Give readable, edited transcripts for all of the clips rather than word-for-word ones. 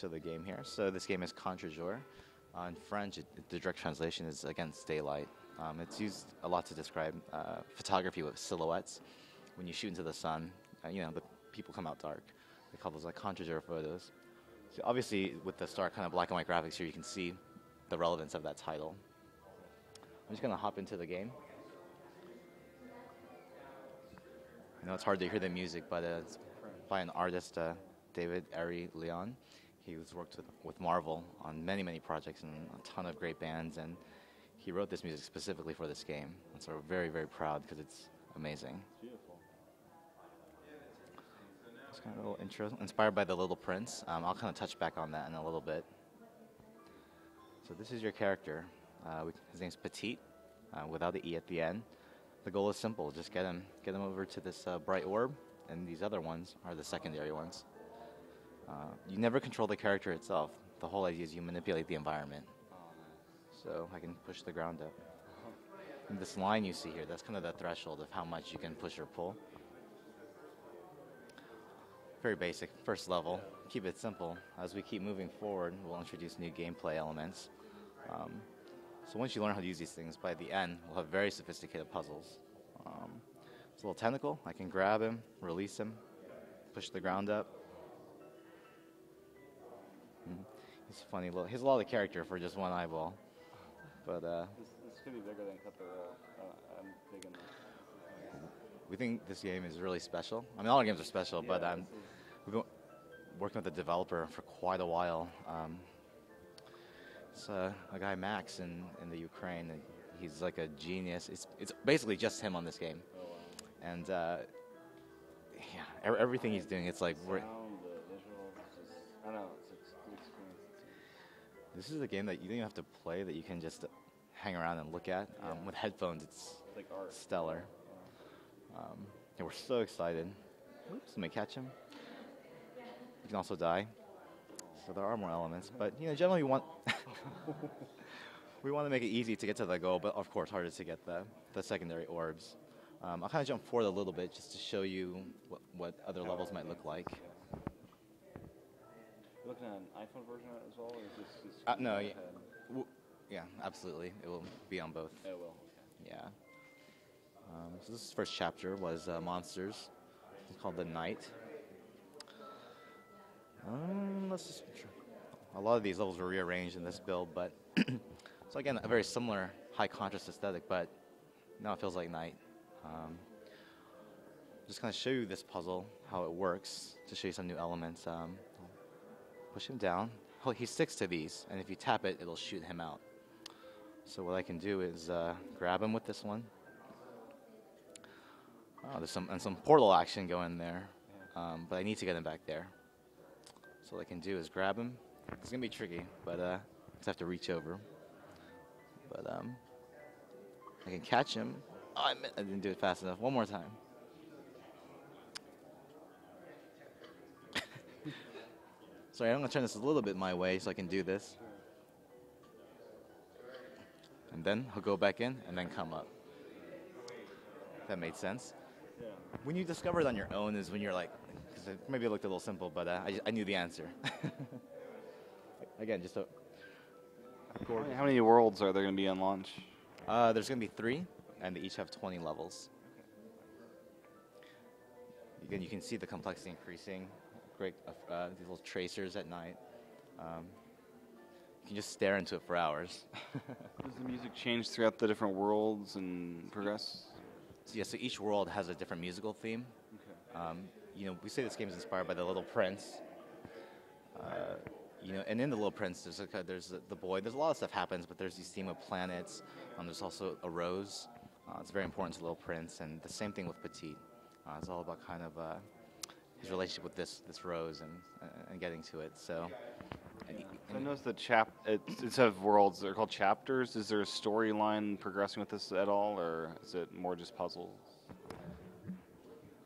show the game here. So this game is Contre. Jour. In French, the direct translation is Against Daylight. It's used a lot to describe photography with silhouettes. When you shoot into the sun, the people come out dark. They call those like Contre. Jour photos. So obviously, with the stark kind of black and white graphics here, you can see the relevance of that title. I'm just going to hop into the game. I know it's hard to hear the music, but it's by an artist, David Ari Leon. He's worked with Marvel on many, many projects and a ton of great bands, and he wrote this music specifically for this game. And so we're very, very proud because it's amazing. Beautiful. It's kind of a little intro, inspired by The Little Prince. I'll kind of touch back on that in a little bit. So this is your character. His name's Petite, without the E at the end. The goal is simple: just get him over to this bright orb, and these other ones are the secondary ones. You never control the character itself. The whole idea is you manipulate the environment. So I can push the ground up. And this line you see here, that's kind of the threshold of how much you can push or pull. Very basic, first level. Keep it simple. As we keep moving forward, we'll introduce new gameplay elements. So once you learn how to use these things, by the end, we'll have very sophisticated puzzles. It's a little tentacle. I can grab him, release him, push the ground up. He's funny. He has a lot of character for just one eyeball. But this could be bigger than Cut the Rope. I'm big enough. We think this game is really special. I mean, all our games are special, but we've been working with the developer for quite a while. It's a guy, Max, in the Ukraine, and he's like a genius. It's basically just him on this game. Oh, wow. And everything he's doing, it's like Sound, the visuals, I know, it's a good experience. This is a game that you don't even have to play, that you can just hang around and look at. With headphones, it's like art. stellar. And we're so excited. Oops, let me catch him. You can also die. So there are more elements, but generally we want to make it easy to get to the goal, but of course harder to get the secondary orbs. I'll kind of jump forward a little bit just to show you what other levels might look like. You're looking at an iPhone version of it as well, or is this just no, yeah, absolutely. It will be on both. It will. Okay. Yeah. So this first chapter was monsters. It's called The Night. A lot of these levels were rearranged in this build, but so again, a very similar high contrast aesthetic, but now it feels like night. Just kind of show you this puzzle, how it works, to show you some new elements. Push him down. He sticks to these, and if you tap it, it'll shoot him out. So what I can do is grab him with this one. There's some portal action going there, but I need to get him back there. So what I can do is grab him. It's gonna be tricky, but I just have to reach over. But I can catch him. Oh, I didn't do it fast enough. One more time. Sorry, I'm gonna turn this a little bit my way so I can do this. And then he'll go back in and then come up. That made sense. Yeah. When you discover it on your own is when you're like, because maybe it looked a little simple, but I knew the answer. Again, just a How many worlds are there going to be on launch? there's going to be 3, and they each have 20 levels. Again, you can see the complexity increasing. Great, these little tracers at night. You can just stare into it for hours. Does the music change throughout the different worlds and progress? So each world has a different musical theme. Okay. We say this game is inspired by The Little Prince. And in The Little Prince, there's the boy. There's a lot of stuff happens, but there's these theme of planets. There's also a rose. It's very important to Little Prince, and the same thing with Petite. It's all about kind of his relationship with this rose and getting to it. So. I noticed that instead of worlds, they're called chapters. Is there a storyline progressing with this at all, or is it more just puzzles?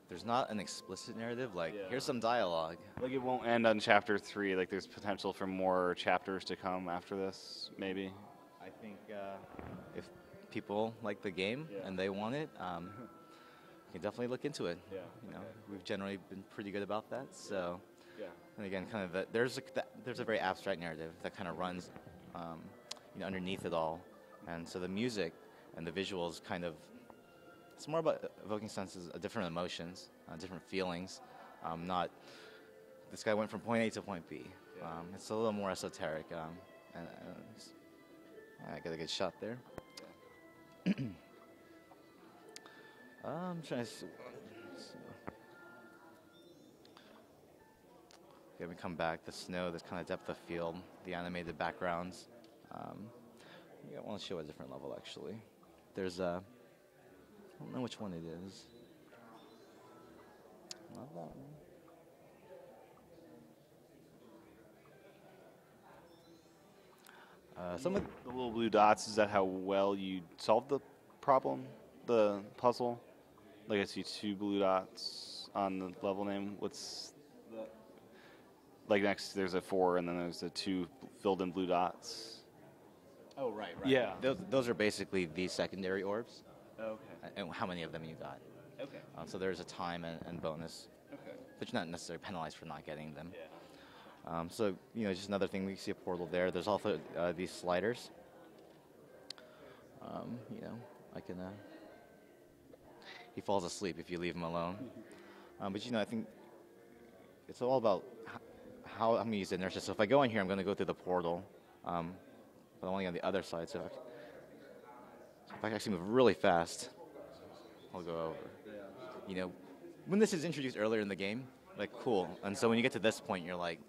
There's not an explicit narrative, here's some dialogue. Like it won't end on chapter 3, like there's potential for more chapters to come after this, maybe? I think if people like the game and they want it, you can definitely look into it. Yeah. We've generally been pretty good about that, so Yeah. And again, kind of there's a very abstract narrative that kind of runs, underneath it all, and so the music and the visuals kind of, it's more about evoking senses, different emotions, different feelings, not this guy went from point A to point B. Yeah. It's a little more esoteric, and I got a good shot there. I'm trying to see. Okay, we come back. The snow, this kind of depth of field, the animated backgrounds. I want to show a different level actually. There's I don't know which one it is. Not that one. Some of The little blue dots, is that how well you solved the problem, the puzzle? Like I see 2 blue dots on the level name. What's the, like next there's a 4 and then there's the 2 filled in blue dots. Oh, right. Yeah. Those are basically the secondary orbs, Okay. and how many of them you got. Okay. So there's a time and bonus, Okay. but you're not necessarily penalized for not getting them. Yeah. So, just another thing, we see a portal there. There's also these sliders. I can, he falls asleep if you leave him alone. But, I think it's all about how I'm going to use the inertia. So if I go in here, I'm going to go through the portal, but I'm only on the other side. So if I actually move really fast, I'll go over. When this is introduced earlier in the game, like, cool. And so when you get to this point, you're like,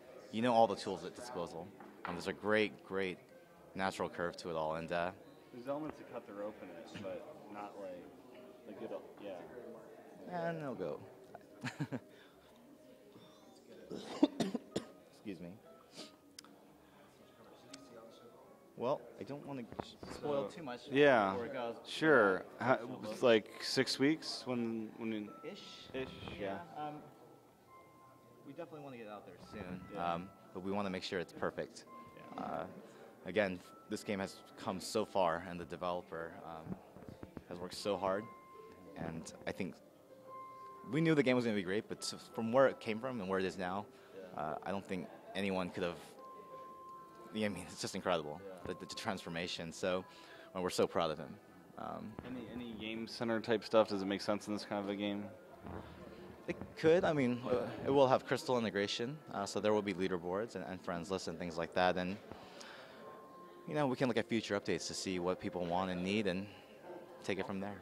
all the tools at disposal. There's a great natural curve to it all, and there's elements that cut the rope in it, but not like it. Yeah. and they'll go. Excuse me. Well, I don't want to spoil too much. Yeah. Before it goes. Sure. It's like 6 weeks when Ish. Yeah. We definitely want to get out there soon, Yeah. but we want to make sure it's perfect. Yeah. Again, this game has come so far, and the developer has worked so hard, and I think we knew the game was going to be great, but from where it came from and where it is now, I don't think anyone could have. It's just incredible, the transformation. So we're so proud of him. Any game center type stuff? Does it make sense in this kind of a game? It could. It will have crystal integration, so there will be leaderboards and friends lists and things like that. And, we can look at future updates to see what people want and need and take it from there.